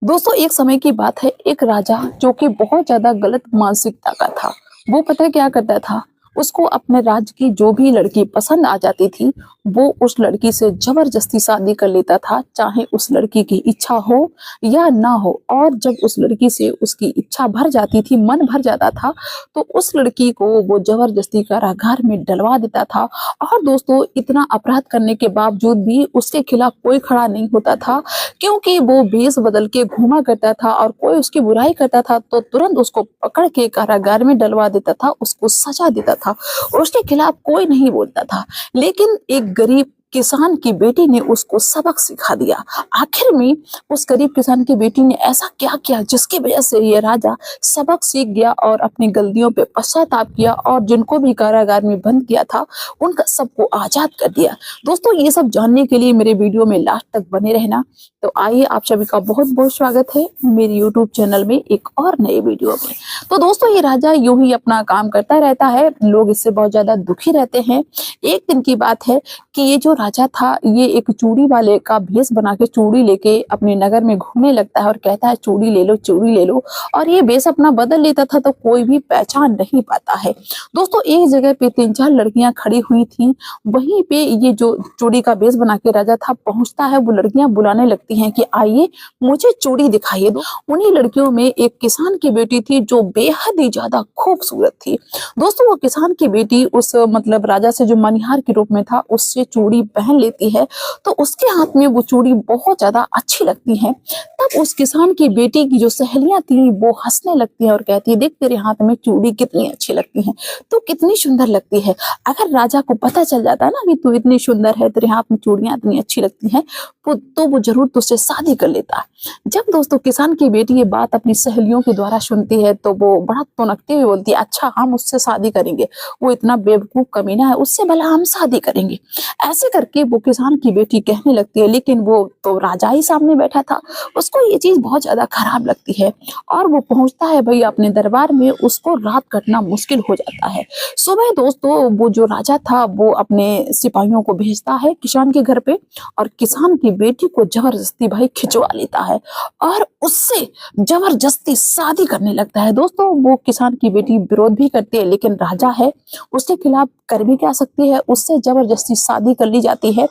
दोस्तों एक समय की बात है, एक राजा जो कि बहुत ज़्यादा गलत मानसिकता का था। वो पता है क्या करता था? उसको अपने राज्य की जो भी लड़की पसंद आ जाती थी, वो उस लड़की से ज़बरदस्ती शादी कर लेता था, चाहे उस लड़की की इच्छा हो या ना हो। और जब उस लड़की से उसकी इच्छा भर जाती थी, मन भर जाता था, तो उस लड़की को वो ज़बरदस्ती कारागार में डलवा देता था। और दोस्तों इतना अपराध करने के बावजूद भी उसके खिलाफ कोई खड़ा नहीं होता था, क्योंकि वो भेष बदल के घूमा करता था और कोई उसकी बुराई करता था तो तुरंत उसको पकड़ के कारागार में डलवा देता था, उसको सजा देता था। उसके खिलाफ कोई नहीं बोलता था। लेकिन एक गरीब किसान की बेटी ने उसको सबक सिखा दिया। आखिर में उस गरीब किसान की बेटी ने ऐसा क्या किया जिसकी वजह से ये राजा सबक सीख गया और अपनी गलतियों पे पश्चाताप किया, और जिनको भी कारागार में बंद किया था उनका सबको आजाद कर दिया। दोस्तों ये सब जानने के लिए मेरे वीडियो में लास्ट तक बने रहना। तो आइए, आप सभी का बहुत बहुत स्वागत है मेरे यूट्यूब चैनल में एक और नए वीडियो में। तो दोस्तों ये राजा यूं ही अपना काम करता रहता है, लोग इससे बहुत ज्यादा दुखी रहते हैं। एक दिन की बात है कि ये जो राजा था, ये एक चूड़ी वाले का भेष बना के चूड़ी लेके अपने नगर में घूमने लगता है और कहता है चूड़ी ले लो, चूड़ी ले लो। और ये भेष अपना बदल लेता था तो कोई भी पहचान नहीं पाता है। दोस्तों एक जगह पे तीन चार लड़कियां खड़ी हुई थी, वहीं पे ये जो चूड़ी का भेष बना के राजा था पहुंचता है। वो लड़कियां बुलाने लगती हैं कि आइए मुझे चूड़ी दिखाइए दो। उन्हीं लड़कियों में एक किसान की बेटी थी जो बेहद ही ज्यादा खूबसूरत थी। दोस्तों वो किसान की बेटी उस मतलब राजा से जो मनिहार के रूप में था उससे चूड़ी पहन लेती है, तो उसके हाथ में वो चूड़ी बहुत ज्यादा अच्छी लगती है। तब उस किसान की बेटी की जो सहेलियां थी वो हंसने लगती है और कहती है देख तेरे हाथ में चूड़ी कितनी अच्छी लगती है, तो कितनी सुंदर लगती है। अगर राजा को पता चल जाता ना कि तू इतनी सुंदर है, तेरे हाथ में चूड़ियां इतनी अच्छी लगती हैं, तो वो जरूर तुझसे शादी कर लेता। जब दोस्तों किसान की बेटी ये बात अपनी सहेलियों के द्वारा सुनती है तो वो बड़ा तुनकते हुए बोलती है अच्छा हम उससे शादी करेंगे, वो इतना बेवकूफ कमीना है, उससे भला हम शादी करेंगे। ऐसे करके वो किसान की बेटी कहने लगती है, लेकिन वो तो राजा ही सामने बैठा था, उसको ये चीज बहुत ज्यादा खराब लगती है और वो पहुंचता है भैया अपने दरबार में। उसको रात कटना मुश्किल हो जाता है। सुबह दोस्तों वो जो राजा था वो अपने सिपाहियों को भेजता है किसान के घर पे, और किसान की बेटी को जबरदस्ती भाई खिंचवा लेता है और उससे जबरदस्ती शादी करने लगता है। दोस्तों वो किसान की बेटी विरोध भी करती है, लेकिन राजा है उसके खिलाफ कर भी क्या सकती है, उससे जबरदस्ती शादी कर ली जाती है।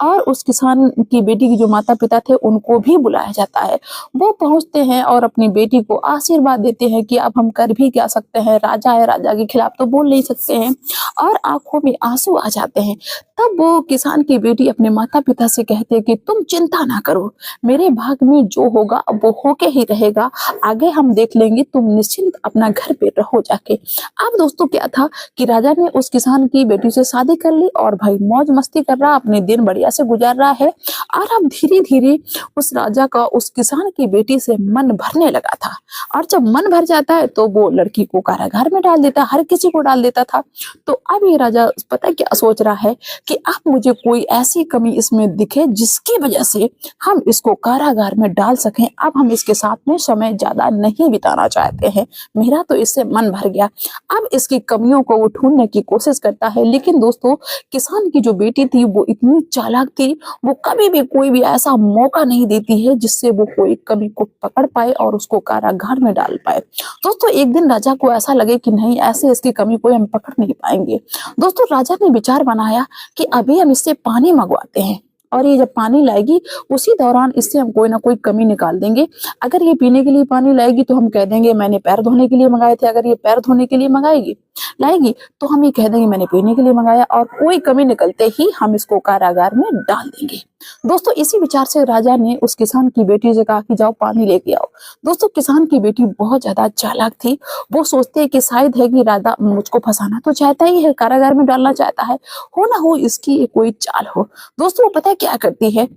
और उस किसान की बेटी की जो माता पिता थे उनको भी बुलाया जाता है। वो पहुंचते हैं और अपनी बेटी को आशीर्वाद देते हैं कि अब हम कर भी क्या सकते हैं, राजा है, राजा के खिलाफ तो बोल नहीं सकते हैं। और आंखों में आंसू आ जाते हैं। तब वो किसान की बेटी अपने माता पिता से कहते हैं कि तुम चिंता ना करो, मेरे भाग में जो होगा वो होके ही रहेगा, आगे हम देख लेंगे, तुम निश्चिंत अपना घर पे रहो जाके। अब दोस्तों क्या था कि राजा ने उस किसान की बेटी से शादी कर ली और भाई मौज मस्ती कर रहा, अपने दिन बढ़िया से गुजार रहा है। और अब धीरे धीरे उस राजा का उस किसान की बेटी से मन भरने लगा था। और जब मन भर जाता है तो वो लड़की को कारागार में डाल देता, हर किसी को डाल देता था। तो अब ये राजा पता है क्या सोच रहा है कि अब मुझे कोई ऐसी कमी इसमें दिखे जिसकी वजह से हम इसको कारागार में डाल सकें। अब हम इसके साथ में समय ज्यादा नहीं बिताना चाहते हैं, मेरा तो इससे मन भर गया। अब इसकी कमियों को वो ढूंढने की कोशिश करता है। लेकिन दोस्तों किसान की जो बेटी थी वो इतनी चालाक थी, वो कभी भी कोई भी ऐसा मौका नहीं देती है जिससे वो कोई कमी को पकड़ पाए और उसको कारागार में डाल पाए। दोस्तों एक दिन राजा को ऐसा लगे कि नहीं, ऐसे इसकी कमी को हम पकड़ नहीं पाएंगे। दोस्तों राजा ने विचार बनाया कि अभी हम इससे पानी मंगवाते हैं, और ये जब पानी लाएगी उसी दौरान इससे हम कोई ना कोई कमी निकाल देंगे। अगर ये पीने के लिए पानी लाएगी तो हम कह देंगे मैंने पैर धोने के लिए मंगाए थे, अगर ये पैर धोने के लिए मंगाएगी लाएगी तो हम ये कह देंगे मैंने पीने के लिए मंगाया, और कोई कमी निकलते ही हम इसको कारागार में डाल देंगे। दोस्तों इसी विचार से राजा ने उस किसान की बेटी से कहा कि जाओ पानी लेके आओ। दोस्तों किसान की बेटी बहुत ज्यादा चालाक थी, वो सोचते हैं कि शायद है कि राजा मुझको फंसाना तो चाहता ही है, कारागार में डालना चाहता है, हो ना हो इसकी ये कोई चाल हो। दोस्तों वो पता है क्या करती है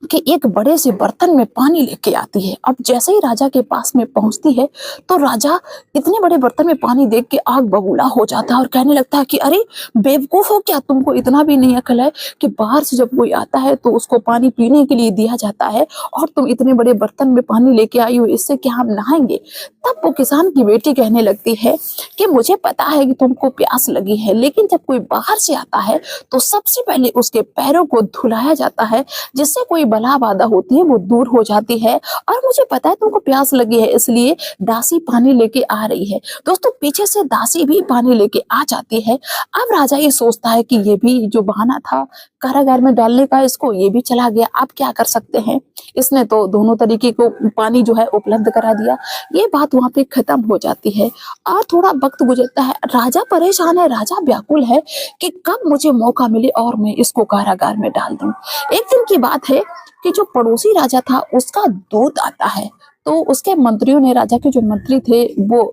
कि एक बड़े से बर्तन में पानी लेके आती है। अब जैसे ही राजा के पास में पहुंचती है तो राजा इतने बड़े बर्तन में पानी देख के आग बबूला हो जाता है और कहने लगता है कि अरे बेवकूफ हो क्या, तुमको इतना भी नहीं अकल है कि बाहर से जब कोई आता है तो उसको पानी पीने के लिए दिया जाता है, और तुम इतने बड़े बर्तन में पानी लेके आई हो, इससे क्या हम नहाएंगे। तब वो किसान की बेटी कहने लगती है कि मुझे पता है कि तुमको प्यास लगी है, लेकिन जब कोई बाहर से आता है तो सबसे पहले उसके पैरों को धुलाया जाता है, जिससे कोई बला बाधा होती है वो दूर हो जाती है। और मुझे पता है तुमको प्यास लगी है, इसलिए दासी पानी लेके आ रही है। दोस्तों पीछे से दासी भी पानी लेके आ जाती है। अब राजा ये सोचता है कि ये भी जो बहाना था कारागार में डालने का, इसको ये भी चला गया, अब क्या कर सकते हैं। इसने तो दोनों तरीके को पानी जो है उपलब्ध करा दिया। ये बात वहां पे खत्म हो जाती है। और थोड़ा वक्त गुजरता है, राजा परेशान है, राजा व्याकुल है कि कब मुझे मौका मिले और मैं इसको कारागार में डाल दूं। एक दिन की बात है कि जो पड़ोसी राजा था उसका दूत आता है। तो उसके मंत्रियों ने, राजा के जो मंत्री थे वो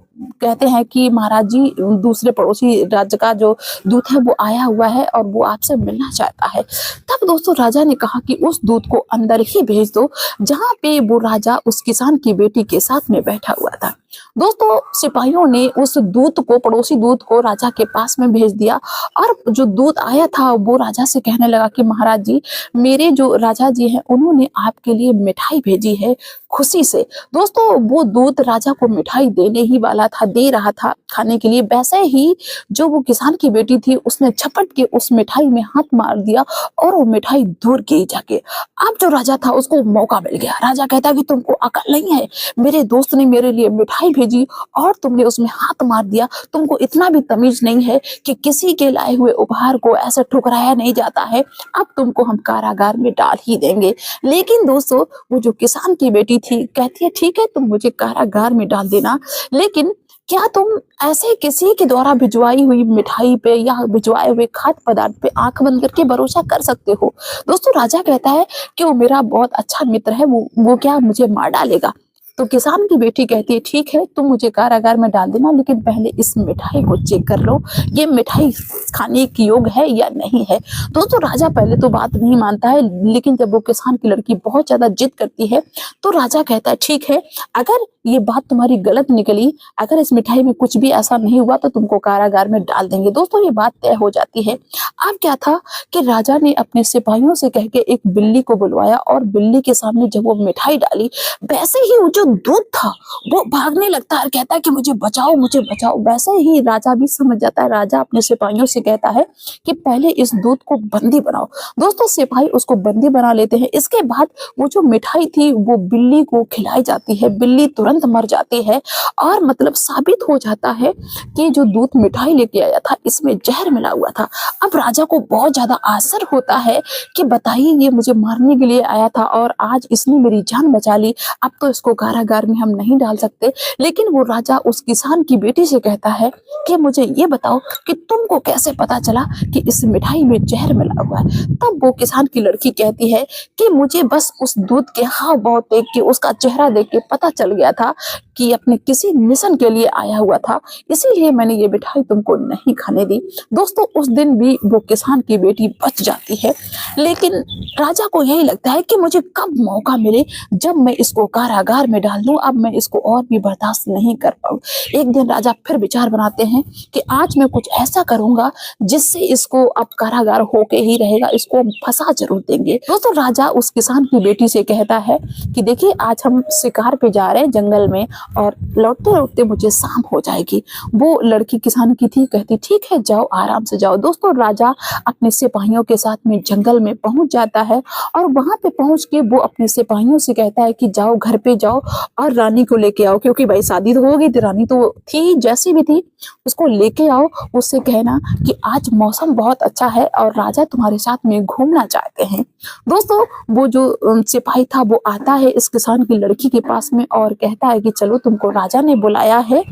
कहते हैं कि महाराज जी, दूसरे पड़ोसी राज्य का जो दूत है वो आया हुआ है और वो आपसे मिलना चाहता है। तब दोस्तों राजा ने कहा कि उस दूत को अंदर ही भेज दो, जहां पे वो राजा उस किसान की बेटी के साथ में बैठा हुआ था। दोस्तों सिपाहियों ने उस दूत को, पड़ोसी दूत को राजा के पास में भेज दिया। और जो दूत आया था वो राजा से कहने लगा कि महाराज जी, मेरे जो राजा जी हैं उन्होंने आपके लिए मिठाई भेजी है खुशी से। दोस्तों वो दूत राजा को मिठाई देने ही वाला था, दे रहा था खाने के लिए। वैसे ही जो वो किसान की बेटी थी उसने झपट के उस मिठाई में हाथ मार दिया और वो मिठाई दूर गई जाके। अब जो राजा था उसको मौका मिल गया। राजा कहता कि तुमको अकल नहीं है, मेरे दोस्त ने मेरे लिए मिठाई भेजी और तुमने उसमें हाथ मार दिया। तुमको इतना भी तमीज नहीं है कि किसी के लाए हुए उपहार को ऐसे ठुकराया नहीं जाता है। अब तुमको हम कारागार में डाल ही देंगे। लेकिन दोस्तों वो जो किसान की बेटी थी कहती है ठीक है तुम मुझे कारागार में डाल देना, लेकिन क्या तुम ऐसे किसी के द्वारा भिजवाई हुई मिठाई पे या भिजवाए हुए खाद्य पदार्थ पे आंख बंद करके भरोसा कर सकते हो। दोस्तों राजा कहता है कि वो मेरा बहुत अच्छा मित्र है, वो क्या मुझे मार डालेगा। तो किसान की बेटी कहती है ठीक है तुम मुझे कारागार में डाल देना, लेकिन पहले इस मिठाई को चेक कर लो, ये मिठाई खाने की योग है या नहीं है। दोस्तों राजा पहले तो बात नहीं मानता है, लेकिन जब वो किसान की लड़की बहुत ज्यादा जिद करती है तो राजा कहता है ठीक है, अगर ये बात तुम्हारी गलत निकली, अगर इस मिठाई में कुछ भी ऐसा नहीं हुआ तो तुमको कारागार में डाल देंगे। दोस्तों ये बात तय हो जाती है। अब क्या था कि राजा ने अपने सिपाहियों से कह के एक बिल्ली को बुलवाया और बिल्ली के सामने जब वो मिठाई डाली, वैसे ही वो जो दूत था वो भागने लगता है, कहता है कि मुझे बचाओ मुझे बचाओ। वैसे ही राजा भी समझ जाता है। राजा अपने सिपाहियों से कहता है कि पहले इस दूत को बंदी बनाओ। दोस्तों सिपाही उसको बंदी बना लेते हैं। इसके बाद वो जो मिठाई थी वो बिल्ली को खिलाई जाती है, बिल्ली तुरंत मर जाती है और मतलब साबित हो जाता है कि जो दूत मिठाई लेके आया था इसमें जहर मिला हुआ था। अब राजा को बहुत ज्यादा आश्चर्य होता है कि बताइए ये मुझे मारने के लिए आया था और आज इसने मेरी जान बचा ली, अब तो इसको कारागार में हम नहीं डाल सकते। लेकिन वो राजा उस किसान की बेटी से कहता है कि मुझे ये बताओ कि तुमको कैसे पता चला कि इस मिठाई में जहर मिला हुआ है। तब वो किसान की लड़की कहती है कि मुझे बस उस दूध के हाव भाव देख के, उसका चेहरा देख के पता चल गया था कि अपने किसी मिशन के लिए आया हुआ था, इसीलिए मैंने ये मिठाई तुमको नहीं खाने दी। दोस्तों उस दिन भी वो किसान की बेटी बच जाती है, लेकिन राजा को यही लगता है कि मुझे कब मौका मिले जब मैं इसको कारागार में डाल दूं, अब मैं इसको और भी बर्दाश्त नहीं कर पाऊं। एक दिन राजा फिर विचार बनाते हैं कि आज मैं कुछ ऐसा करूंगा जिससे इसको अब कारागार होके ही रहेगा, इसको हम फंसा जरूर देंगे। दोस्तों राजा उस किसान की बेटी से कहता है कि देखिए आज हम शिकार पे जा रहे हैं जंगल में और लौटते लौटते मुझे शाम हो जाएगी। वो लड़की किसान की थी, कहती ठीक है जाओ आराम से जाओ। दोस्तों राजा अपने सिपाहियों के साथ में जंगल में पहुंच जाता है और वहां पे पहुंच के वो अपने सिपाहियों से कहता है कि जाओ घर पे जाओ और रानी को लेके आओ, क्योंकि भाई शादी तो हो गई थी, रानी तो थी जैसी भी थी, उसको लेके आओ। उससे कहना कि आज मौसम बहुत अच्छा है और राजा तुम्हारे साथ में घूमना चाहते हैं। दोस्तों वो जो सिपाही था वो आता है इस किसान की लड़की के पास में और कहता है कि चलो तुमको राजा ने बुलाया है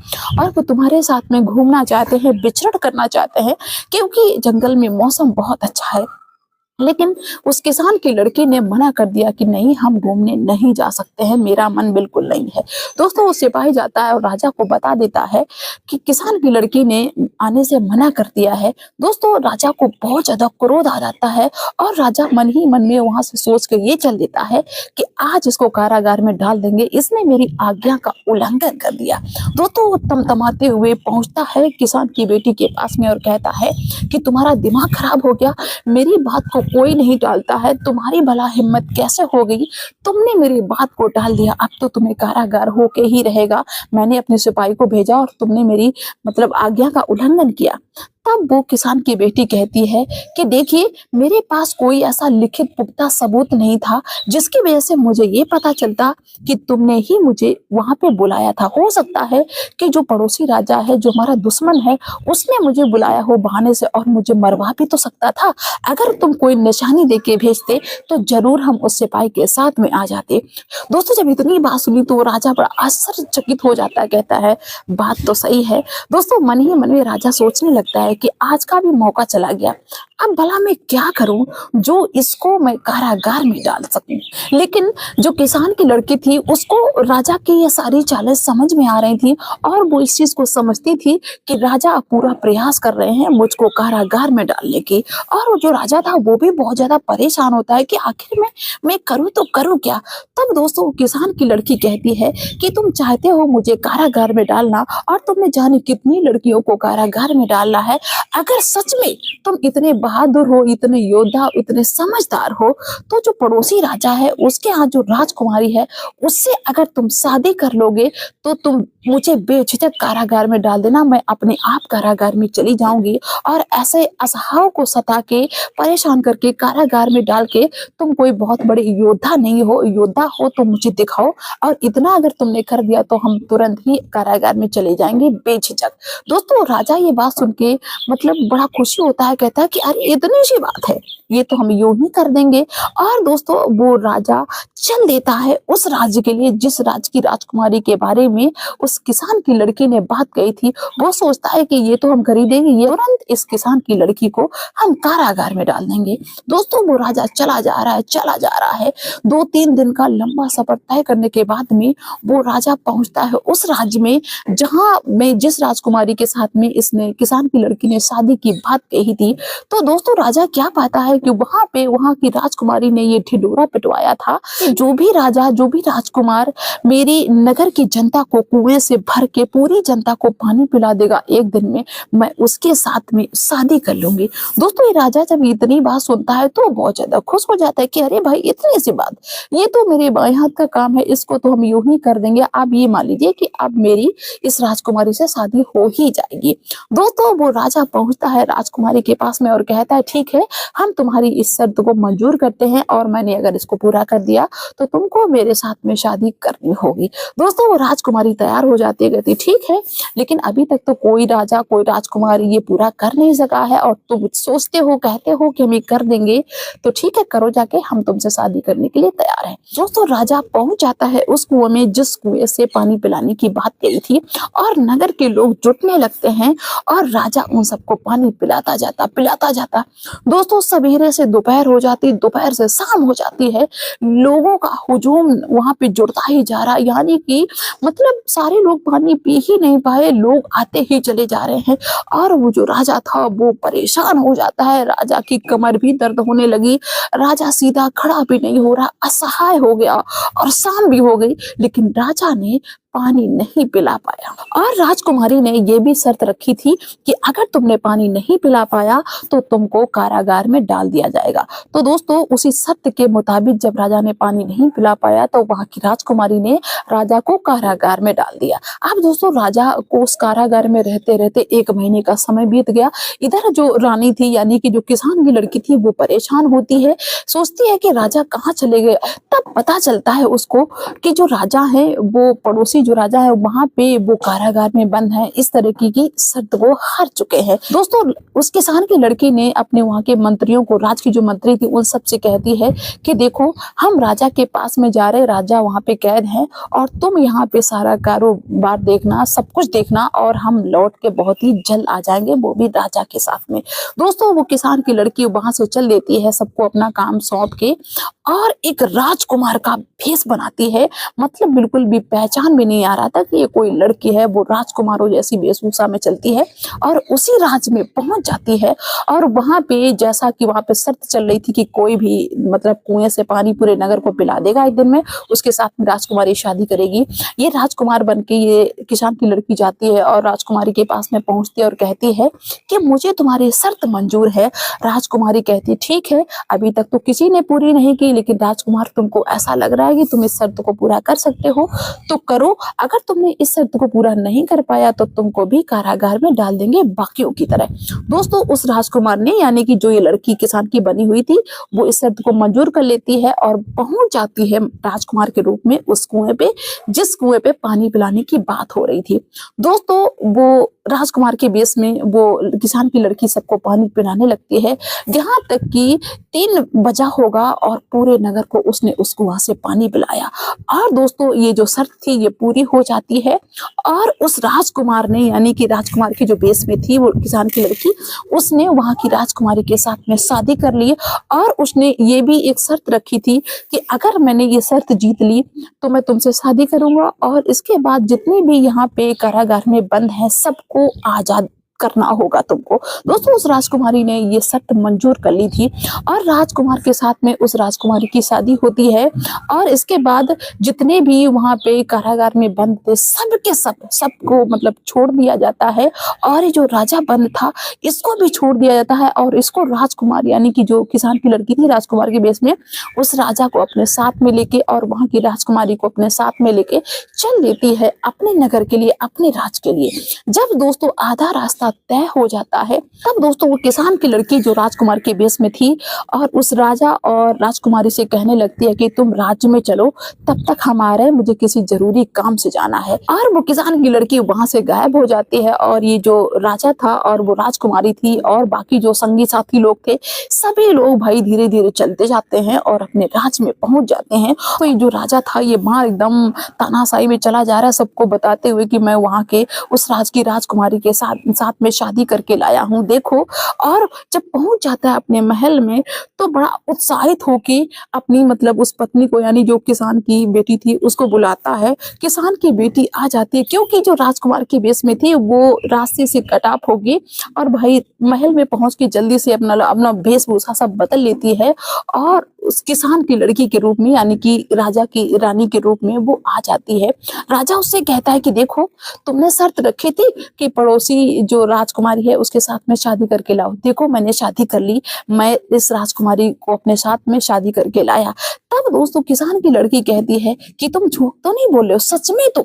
और वो तुम्हारे साथ में घूमना चाहते हैं, विचरण करना चाहते हैं, क्योंकि जंगल में मौसम बहुत अच्छा है। लेकिन उस किसान की लड़की ने मना कर दिया कि नहीं हम घूमने नहीं जा सकते हैं, मेरा मन बिल्कुल नहीं है। दोस्तों वो सिपाही जाता है और राजा को बता देता है कि किसान की लड़की ने आने से मना कर दिया है। दोस्तों राजा को बहुत ज्यादा क्रोध आ जाता है और राजा मन ही मन में वहां से सोच के ये चल देता है कि आज इसको कारागार में डाल देंगे, इसने मेरी आज्ञा का उल्लंघन कर दिया। दोस्तों वो तमतमाते हुए पहुंचता है किसान की बेटी के पास में और कहता है कि तुम्हारा दिमाग खराब हो गया, मेरी बात को कोई नहीं टालता है, तुम्हारी भला हिम्मत कैसे हो गई, तुमने मेरी बात को टाल दिया, अब तो तुम्हें कारागार होके ही रहेगा। मैंने अपने सिपाही को भेजा और तुमने मेरी मतलब आज्ञा का उल्लंघन किया। तब वो किसान की बेटी कहती है कि देखिए, मेरे पास कोई ऐसा लिखित पुख्ता सबूत नहीं था जिसकी वजह से मुझे ये पता चलता कि तुमने ही मुझे वहां पे बुलाया था। हो सकता है कि जो पड़ोसी राजा है, जो हमारा दुश्मन है, उसने मुझे बुलाया हो बहाने से और मुझे मरवा भी तो सकता था। अगर तुम कोई निशानी देके भेजते तो जरूर हम उस सिपाही के साथ में आ जाते। दोस्तों, जब इतनी बात सुनी तो राजा बड़ा आश्चर्यचकित हो जाता है, कहता है बात तो सही है। दोस्तों, मन ही मन में राजा सोचने लगता है कि आज का भी मौका चला गया, अब भला मैं क्या करूं जो इसको मैं कारागार में डाल सकूं। लेकिन जो किसान की लड़की थी, उसको राजा की ये सारी चालें समझ में आ रही थी और वो इस चीज को समझती थी कि राजा पूरा प्रयास कर रहे हैं मुझको कारागार में डालने की। और वो जो राजा था वो भी बहुत ज्यादा परेशान होता है कि आखिर में मैं करूं तो करूं क्या। तब दोस्तों, किसान की लड़की कहती है कि तुम चाहते हो मुझे कारागार में डालना, और तुमने जाने कितनी लड़कियों को कारागार में डालना है। अगर सच में तुम इतने बहादुर हो, इतने योद्धा, इतने समझदार हो, तो जो पड़ोसी राजा है उसके यहाँ जो राजकुमारी है उससे अगर तुम शादी कर लोगे तो तुम मुझे बेझिझक कारागार में डाल देना। मैं अपने आप कारागार में चली जाऊंगी और ऐसे असहायों को सता के, परेशान करके कारागार में डाल के, तुम कोई बहुत बड़े योद्धा नहीं हो, योद्धा हो तो मुझे दिखाओ, और इतना अगर तुमने कर दिया तो हम तुरंत ही कारागार में चले जाएंगे बेझिझक। दोस्तों, राजा ये बात सुन के मतलब बड़ा खुशी होता है, कहता है कि अरे इतनी सी बात है, ये तो हम यूं ही कर देंगे। और दोस्तों, वो राजा चल देता है उस राज्य के लिए जिस राज्य की राजकुमारी के बारे में उस किसान की लड़की ने बात कही थी। वो सोचता है कि ये तो हम कर ही देंगे, ये तुरंत इस किसान की लड़की को हम कारागार में डाल देंगे। दोस्तों, वो राजा चला जा रहा है, चला जा रहा है। 2-3 दिन का लंबा सफर तय करने के बाद में वो राजा पहुंचता है उस राज्य में जहां में जिस राजकुमारी के साथ में इसने किसान की लड़की ने शादी की बात कही थी। तो दोस्तों, राजा क्या पाता है कि वहां की राजकुमारी ने ये ढिंढोरा पिटवाया था कि जो भी राजा, जो भी राजकुमार मेरी नगर की जनता को कुएं से भर के पूरी जनता को पानी पिला देगा एक दिन में, मैं उसके साथ में शादी कर लूंगी। दोस्तों, ये राजा जब इतनी बात सुनता है तो बहुत ज्यादा खुश हो जाता है कि अरे भाई, इतनी सी बात, ये तो मेरे बाएं हाथ का काम है, इसको तो हम यूं ही कर देंगे। आप ये मान लीजिए कि अब मेरी इस राजकुमारी से शादी हो ही जाएगी। दोस्तों, वो राजा पहुंचता है राजकुमारी के पास में और कहता है ठीक है, हम तुम्हारी इस शर्त को मंजूर करते हैं और मैंने अगर इसको पूरा कर दिया तो तुमको मेरे साथ में शादी करनी होगी। दोस्तों, वो राजकुमारी तैयार हो जाती है, कहती ठीक है, लेकिन अभी तक तो कोई राजा, कोई राजकुमारी ये पूरा कर नहीं सका है और तुम सोचते हो, कहते हो कि हम ये कर देंगे, तो ठीक है, करो जाके, हम तुमसे शादी करने के लिए तैयार हैं। दोस्तों, राजा पहुंच जाता है उस कुएं में जिस कुएं से पानी पिलाने की बात कही थी और नगर के लोग जुटने लगते हैं और राजा उन सबको पानी पिलाता जाता, पिलाता जाता। दोस्तों, सवेरे से दोपहर हो जाती, दोपहर से शाम हो जाती है, लोगों का हुजूम वहां पे जुड़ता ही जा रहा, यानी कि मतलब सारे लोग पानी पी ही नहीं पाए, लोग आते ही चले जा रहे हैं। और वो जो राजा था वो परेशान हो जाता है, राजा की कमर भी दर्द होने लगी, राजा सीधा खड़ा भी नहीं हो रहा, असहाय हो गया और शाम भी हो गई, लेकिन राजा ने पानी नहीं पिला पाया। और राजकुमारी ने यह भी शर्त रखी थी कि अगर तुमने पानी नहीं पिला पाया तो तुमको कारागार में डाल दिया जाएगा। तो दोस्तों, उसी शर्त के मुताबिक जब राजा ने पानी नहीं पिला पाया तो वहां की राजकुमारी ने राजा को कारागार में डाल दिया। अब दोस्तों, राजा को उस कारागार में रहते रहते 1 महीने का समय बीत गया। इधर जो रानी थी, यानी कि जो किसान की लड़की थी, वो परेशान होती है, सोचती है कि राजा कहाँ चले गए। तब पता चलता है उसको कि जो राजा है, वो पड़ोसी जो राजा है वहां पे वो कारागार में बंद है, इस तरह की शर्त वो हार चुके हैं। दोस्तों, उस किसान की लड़की ने अपने वहां के मंत्रियों को, राज की जो मंत्री थी, उन सब से कहती है कि देखो, हम राजा के पास में जा रहे, राजा वहां पे कैद हैं और तुम यहाँ पे सारा कारोबार देखना, सब कुछ देखना, और हम लौट के बहुत ही जल्द आ जाएंगे, वो भी राजा के साथ में। दोस्तों, वो किसान की लड़की वहां से चल देती है, सबको अपना काम सौंप के, और एक राजकुमार का भेष बनाती है। मतलब बिल्कुल भी पहचान में नहीं आ रहा था कि ये कोई लड़की है, वो राजकुमारों जैसी वेशभूषा में चलती है और उसी राज्य में पहुंच जाती है। और वहां पे जैसा कि वहां पे शर्त चल रही थी कि कोई भी मतलब कुएं से पानी पूरे नगर को पिला देगा एक दिन में, उसके साथ में राजकुमारी शादी करेगी। ये राजकुमार बन के ये किसान की लड़की जाती है और राजकुमारी के पास में पहुंचती है और कहती है कि मुझे तुम्हारी शर्त मंजूर है। राजकुमारी कहती ठीक है, अभी तक तो किसी ने पूरी नहीं की, लेकिन राजकुमार तुमको ऐसा लग रहा है कि तुम इस शर्त को पूरा कर सकते हो तो करो, अगर तुमने इस शर्त को पूरा नहीं कर पाया तो तुमको भी कारागार में डाल देंगे बाकियों की तरह। दोस्तों उस राजकुमार ने, यानी कि जो ये लड़की किसान की बनी हुई थी, वो इस शर्त को मंजूर कर लेती है और पहुंच जाती है राजकुमार के रूप में उस कुएं पे, जिस कुएं पे पानी पिलाने की बात हो रही थी। दोस्तों वो राजकुमार के बेस में वो किसान की लड़की सबको पानी पिलाने लगती है, यहाँ तक कि 3 बजा होगा और पूरे नगर को उसने उस कुआं से पानी पिलाया। और दोस्तों ये जो शर्त थी ये पूरी हो जाती है और उस राजकुमार ने, यानी कि राजकुमार की जो बेस में थी वो किसान की लड़की, उसने वहां की राजकुमारी के साथ में शादी कर ली। और उसने ये भी एक शर्त रखी थी कि अगर मैंने ये शर्त जीत ली तो मैं तुमसे शादी करूंगा और इसके बाद जितने भी यहाँ पे कारागार में बंद हैं सबको आजाद करना होगा तुमको। दोस्तों उस राजकुमारी ने ये शर्त मंजूर कर ली थी और राजकुमार के साथ में उस राजकुमारी की शादी होती है। और इसके बाद जितने भी वहां पे कारागार में बंद थे सबके सबको मतलब छोड़ दिया जाता है और ये जो राजा बंद था इसको भी छोड़ दिया जाता है और इसको राजकुमार, यानी कि जो किसान की लड़की थी राजकुमार के बेस में, उस राजा को अपने साथ में लेके और वहां की राजकुमारी को अपने साथ में लेके चल देती है अपने नगर के लिए, अपने राज के लिए। जब दोस्तों आधा रास्ता तय हो जाता है तब दोस्तों वो किसान की लड़की जो राजकुमार के बेस में थी और उस राजा और राजकुमारी से कहने लगती है कि तुम राज्य में चलो, तब तक हम आ रहे हैं, मुझे किसी जरूरी काम से जाना है। और वो किसान की लड़की वहां से गायब हो जाती है और ये जो राजा था और वो राजकुमारी थी और बाकी जो संगी साथी लोग थे सभी लोग भाई धीरे धीरे चलते जाते हैं और अपने राज में पहुंच जाते हैं। तो ये जो राजा था ये वहां एकदम तानाशाही में चला जा रहा है, सबको बताते हुए कि मैं वहां के उस राज की राजकुमारी के साथ में शादी करके लाया हूँ, देखो। और जब पहुंच जाता है अपने महल में तो बड़ा उत्साहित होके अपनी मतलब उस पत्नी को, यानी जो किसान की बेटी थी, उसको बुलाता है। किसान की बेटी आ जाती है क्योंकि जो राजकुमार के बेस में थी वो रास्ते से कट ऑफ होगी और भाई महल में पहुंच के जल्दी से अपना अपना वेशभूषा सब बदल लेती है और उस किसान की लड़की के रूप में, यानी कि राजा की रानी के रूप में वो आ जाती है। राजा उससे कहता है कि देखो तुमने शर्त रखी थी कि पड़ोसी जो राजकुमारी है उसके साथ में शादी करके लाओ, देखो मैंने शादी कर ली, मैं इस राजकुमारी को अपने साथ में शादी करके लाया। तब दोस्तों किसान की लड़की कहती है कि तुम झूठ तो नहीं बोल रहे हो, सच में तुम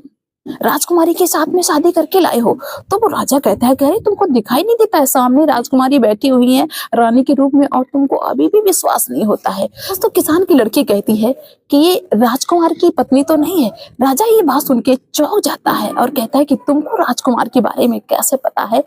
राजकुमारी के साथ में शादी करके लाए हो? तो वो राजा कहता है कि अरे तुमको दिखाई नहीं देता है, सामने राजकुमारी बैठी हुई है रानी के रूप में और तुमको अभी भी विश्वास नहीं होता है। तो किसान की लड़की कहती है कि ये राजकुमार की पत्नी तो नहीं है। राजा ये बात सुन के चौंक जाता है और कहता है कि तुमको राजकुमार के बारे में कैसे पता है?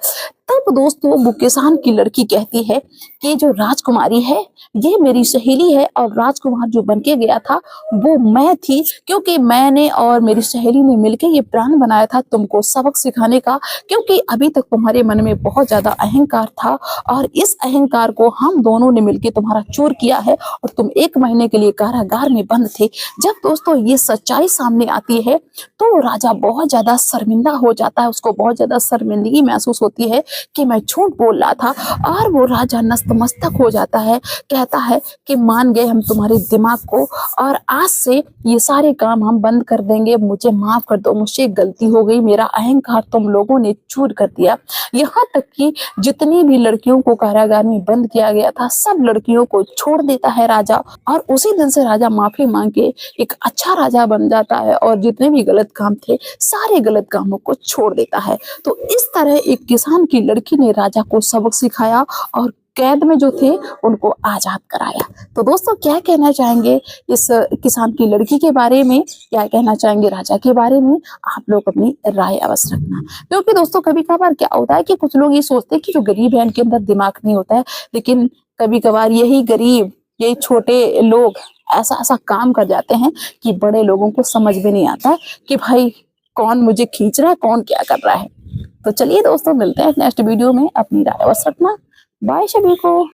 तब दोस्तों वो किसान की लड़की कहती है कि जो राजकुमारी है ये मेरी सहेली है और राजकुमार जो बन के गया था वो मैं थी, क्योंकि मैंने और मेरी सहेली ने मिलकर ये प्लान बनाया था तुमको सबक सिखाने का, क्योंकि अभी तक तुम्हारे मन में बहुत ज्यादा अहंकार था और इस अहंकार को हम दोनों ने मिलकर तुम्हारा चूर किया है और तुम 1 महीने के लिए कारागार में बंद थे। जब दोस्तों ये सच्चाई सामने आती है तो राजा बहुत ज्यादा शर्मिंदा हो जाता है, उसको बहुत ज्यादा शर्मिंदगी महसूस होती है कि मैं झूठ बोल रहा था। और वो राजा नतमस्तक हो जाता है, कहता है कि मान गए हम तुम्हारे दिमाग को और आज से ये सारे काम हम बंद कर देंगे, मुझे माफ कर दो, मुझसे गलती हो गई, मेरा अहंकार तुम लोगों ने चूर कर दिया। यहाँ तक कि जितनी भी लड़कियों को कारागार में बंद किया गया था सब लड़कियों को छोड़ देता है राजा और उसी दिन से राजा माफी मांग के एक अच्छा राजा बन जाता है और जितने भी गलत काम थे सारे गलत कामों को छोड़ देता है। तो इस तरह एक किसान की लड़की ने राजा को सबक सिखाया और कैद में जो थे उनको आजाद कराया। तो दोस्तों क्या कहना चाहेंगे इस किसान की लड़की के बारे में, क्या कहना चाहेंगे राजा के बारे में? आप लोग अपनी राय अवश्य रखना, क्योंकि दोस्तों कभी कभार क्या होता है कि कुछ लोग ये सोचते हैं कि जो गरीब है इनके अंदर दिमाग नहीं होता है, लेकिन कभी कभार यही गरीब, यही छोटे लोग ऐसा ऐसा काम कर जाते हैं कि बड़े लोगों को समझ में नहीं आता कि भाई कौन मुझे खींच रहा है, कौन क्या कर रहा है। तो चलिए दोस्तों मिलते हैं नेक्स्ट वीडियो में, अपनी राय अवश्य रखना। बाय सभी को।